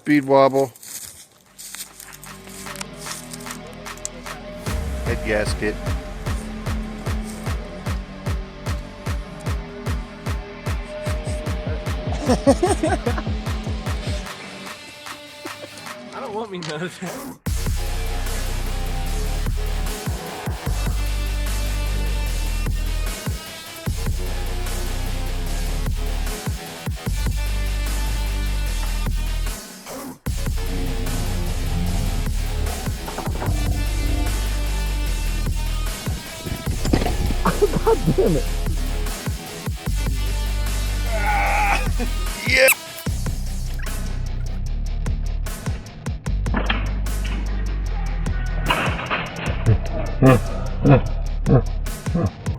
speed wobble. Head gasket. I don't want me none. God damn it.